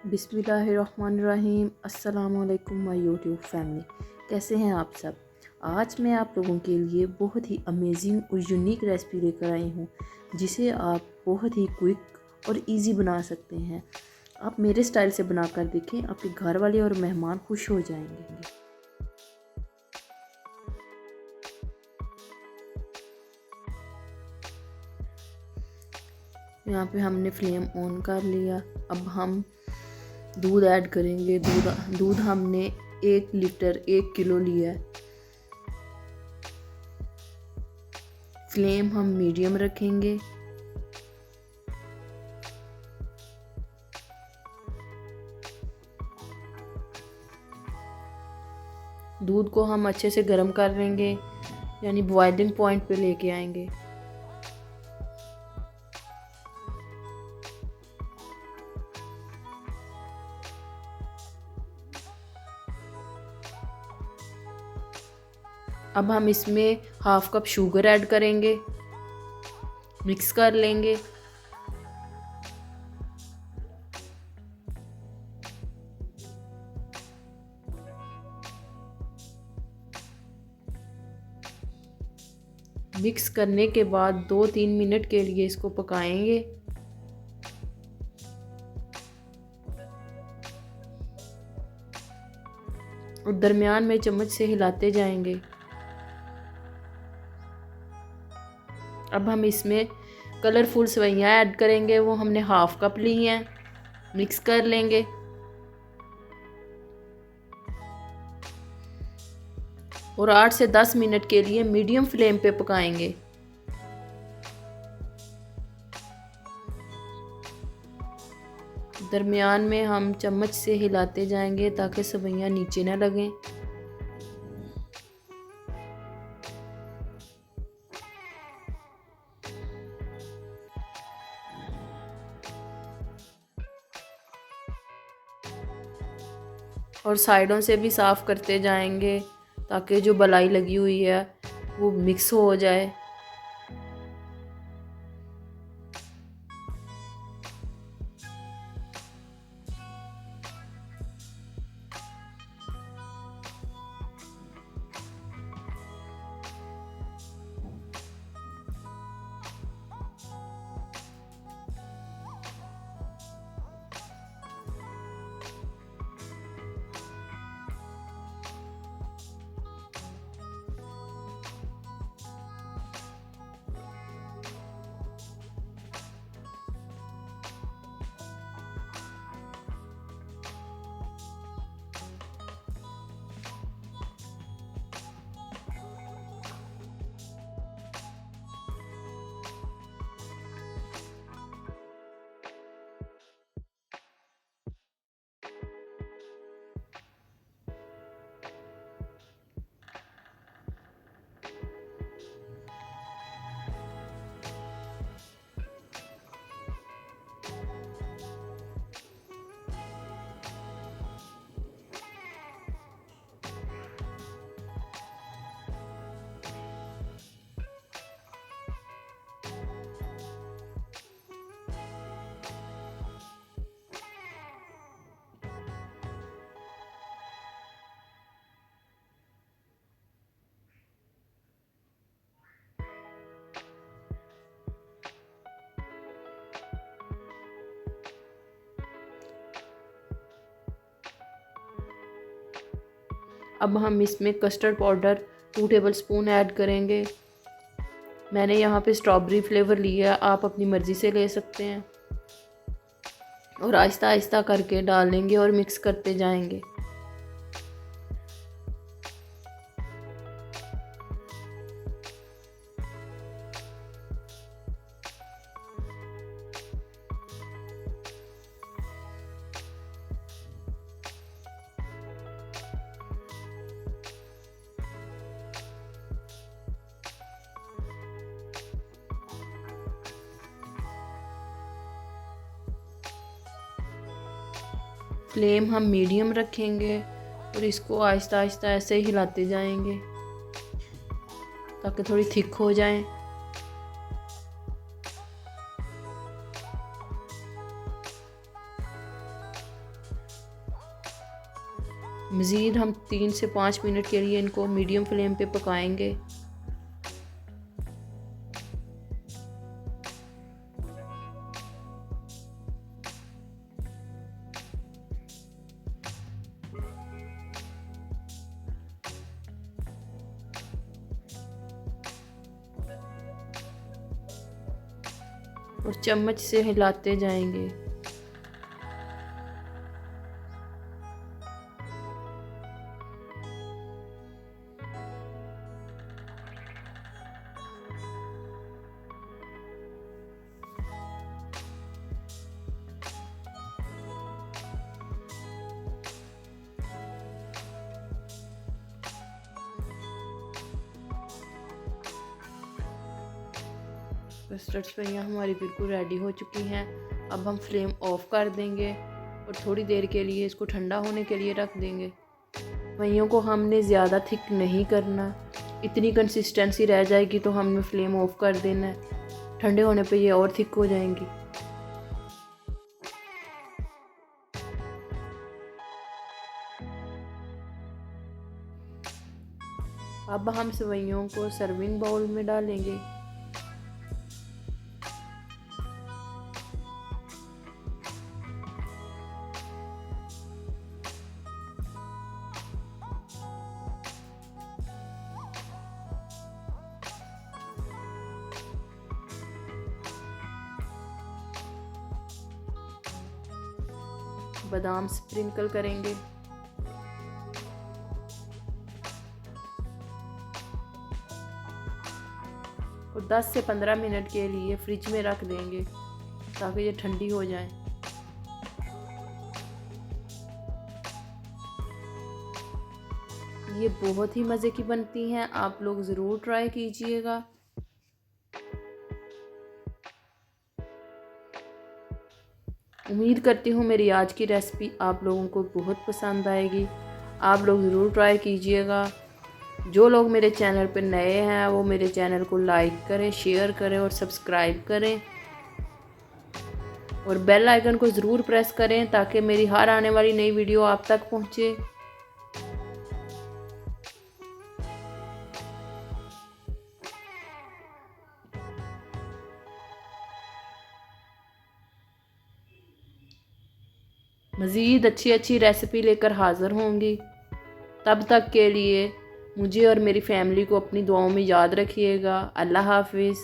बिस्मिल्लाहिर्रहमानिर्रहीम। अस्सलामुअलैकुम my YouTube family, कैसे हैं आप सब। आज मैं आप लोगों के लिए बहुत ही अमेजिंग और यूनिक रेसिपी लेकर आई हूँ, जिसे आप बहुत ही क्विक और इजी बना सकते हैं। आप मेरे स्टाइल से बनाकर देखें, आपके घर वाले और मेहमान खुश हो जाएंगे। यहाँ पे हमने फ्लेम ऑन कर लिया। अब हम दूध ऐड करेंगे। दूध हमने 1 लीटर 1 किलो लिया है। फ्लेम हम मीडियम रखेंगे। दूध को हम अच्छे से गर्म कर लेंगे, यानी बॉइलिंग पॉइंट पे लेके आएंगे। अब हम इसमें हाफ कप शुगर ऐड करेंगे, मिक्स कर लेंगे। मिक्स करने के बाद 2-3 मिनट के लिए इसको पकाएंगे। और दरमियान में चम्मच से हिलाते जाएंगे। अब हम इसमें कलरफुल सेवइयाँ ऐड करेंगे, वो हमने हाफ कप ली हैं। मिक्स कर लेंगे। और 8 से 10 मिनट के लिए मीडियम फ्लेम पे पकाएंगे। दरमियान में हम चम्मच से हिलाते जाएंगे ताकि सेवइयाँ नीचे न लगें। और साइडों से भी साफ़ करते जाएंगे ताकि जो बलाई लगी हुई है वो मिक्स हो जाए। अब हम इसमें कस्टर्ड पाउडर 2 टेबलस्पून ऐड करेंगे। मैंने यहाँ पे स्ट्रॉबेरी फ्लेवर लिया है, आप अपनी मर्ज़ी से ले सकते हैं। और आहिस्ता आहिस्ता करके डालेंगे और मिक्स करते जाएंगे। फ्लेम हम मीडियम रखेंगे और इसको आहिस्ता आहिस्ता ऐसे हिलाते जाएंगे ताकि थोड़ी थिक हो जाए। मज़ीद हम 3 से 5 मिनट के लिए इनको मीडियम फ्लेम पे पकाएंगे। और चम्मच से हिलाते जाएंगे। कस्टर्ड सेवइयाँ हमारी बिल्कुल रेडी हो चुकी हैं। अब हम फ्लेम ऑफ कर देंगे और थोड़ी देर के लिए इसको ठंडा होने के लिए रख देंगे। सेवइयों को हमने ज़्यादा थिक नहीं करना, इतनी कंसिस्टेंसी रह जाएगी तो हमने फ्लेम ऑफ कर देना है। ठंडे होने पे ये और थिक हो जाएंगी। अब हम सेवइयों को सर्विंग बाउल में डालेंगे। बादाम स्प्रिंकल करेंगे। और 10 से 15 मिनट के लिए फ्रिज में रख देंगे ताकि ये ठंडी हो जाए। ये बहुत ही मज़े की बनती हैं, आप लोग ज़रूर ट्राई कीजिएगा। उम्मीद करती हूँ मेरी आज की रेसिपी आप लोगों को बहुत पसंद आएगी। आप लोग ज़रूर ट्राई कीजिएगा। जो लोग मेरे चैनल पर नए हैं वो मेरे चैनल को लाइक करें, शेयर करें और सब्सक्राइब करें और बेल आइकन को ज़रूर प्रेस करें ताकि मेरी हर आने वाली नई वीडियो आप तक पहुँचे। मज़ीद अच्छी अच्छी रेसिपी लेकर हाज़िर होंगी। तब तक के लिए मुझे और मेरी फैमिली को अपनी दुआओं में याद रखिएगा। अल्लाह हाफिज़।